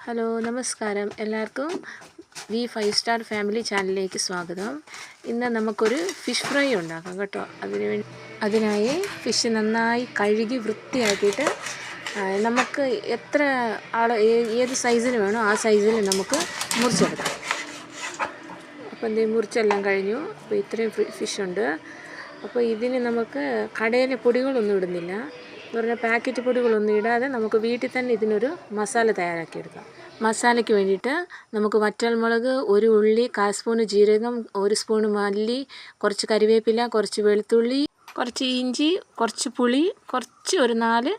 Hello നമസ്കാരം എല്ലാവർക്കും V 5 star family ചാനലിലേക്ക് സ്വാഗതം. ഇന്ന് നമുക്കൊരു ഫിഷ് ഫ്രൈ ഉണ്ടാക്കാം കേട്ടോ. അതിനായി ഫിഷ് നന്നായി കഴുകി വൃത്തിയാക്കിയിട്ട് നമുക്ക് എത്ര ഏത് സൈസിന് വേണോ ആ സൈസിൽ നമുക്ക് മുറിച്ചെടുക്കാം. അപ്പോൾ മുറിച്ചെല്ലാം കഴിഞ്ഞു. അപ്പോൾ ഇത്രയും ഫിഷുണ്ട്. അപ്പോൾ ഇതിന് നമുക്ക് കടയിലെ പൊടികളൊന്നും ഇടുന്നില്ല എന്ന് പറഞ്ഞാൽ പാക്കറ്റ് പൊടികളൊന്നും ഇടാതെ നമുക്ക് വീട്ടിൽ തന്നെ ഇതിനൊരു മസാല തയ്യാറാക്കിയെടുക്കാം. മസാലയ്ക്ക് വേണ്ടിയിട്ട് നമുക്ക് വറ്റൽമുളക്, ഒരു ഉള്ളി, 1/4 സ്പൂൺ ജീരകം, 1 സ്പൂൺ മല്ലി, കുറച്ച് കരിവേപ്പില, കുറച്ച് വെളുത്തുള്ളി, കുറച്ച് ഇഞ്ചി, കുറച്ച് പുളി, ഒരു 4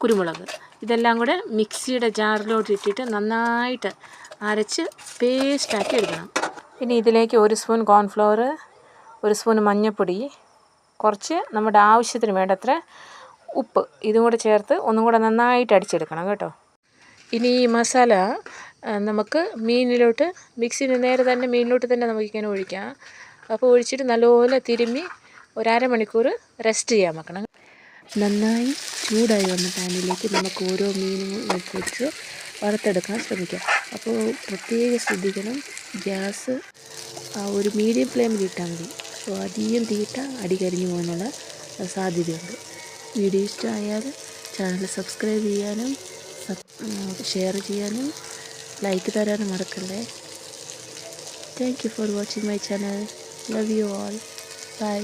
കുരുമുളക്, ഇതെല്ലാം കൂടെ മിക്സിയുടെ ജാറിലോട്ട് ഇട്ടിട്ട് നന്നായിട്ട് അരച്ച് പേസ്റ്റാക്കി എടുക്കണം. ഇനി ഇതിലേക്ക് 1 സ്പൂൺ കോൺഫ്ലവർ, 1 സ്പൂൺ മഞ്ഞൾപ്പൊടി, കുറച്ച് നമ്മുടെ ആവശ്യത്തിന് വേണ്ടത്ര ഉപ്പ്, ഇതും കൂടെ ചേർത്ത് ഒന്നും കൂടെ നന്നായിട്ട് അടിച്ചെടുക്കണം കേട്ടോ. ഇനി ഈ മസാല നമുക്ക് മീനിലോട്ട് നേരെ തന്നെ മീനിലോട്ട് തന്നെ നമുക്കിങ്ങനെ ഒഴിക്കാം. അപ്പോൾ ഒഴിച്ചിട്ട് നല്ലപോലെ തിരുമ്മി ഒരു അരമണിക്കൂർ റെസ്റ്റ് ചെയ്യാൻ വെക്കണം. നന്നായി ചൂടായി വന്ന പാനിലേക്ക് നമുക്ക് ഓരോ മീനും വെച്ച് വറുത്തെടുക്കാൻ ശ്രമിക്കാം. അപ്പോൾ പ്രത്യേകം ശ്രദ്ധിക്കണം, ഗ്യാസ് ഒരു മീഡിയം ഫ്ലെയിമിൽ ഇട്ടാൽ മതി. അപ്പോൾ അധികം തീയിട്ട അടി കരിഞ്ഞു പോകാനുള്ള സാധ്യതയുണ്ട്. വീഡിയോ ഇഷ്ടമായാൽ ചാനൽ സബ്സ്ക്രൈബ് ചെയ്യാനും ഷെയർ ചെയ്യാനും ലൈക്ക് തരാനും മറക്കല്ലേ. Thank you for watching my channel. Love you all. By.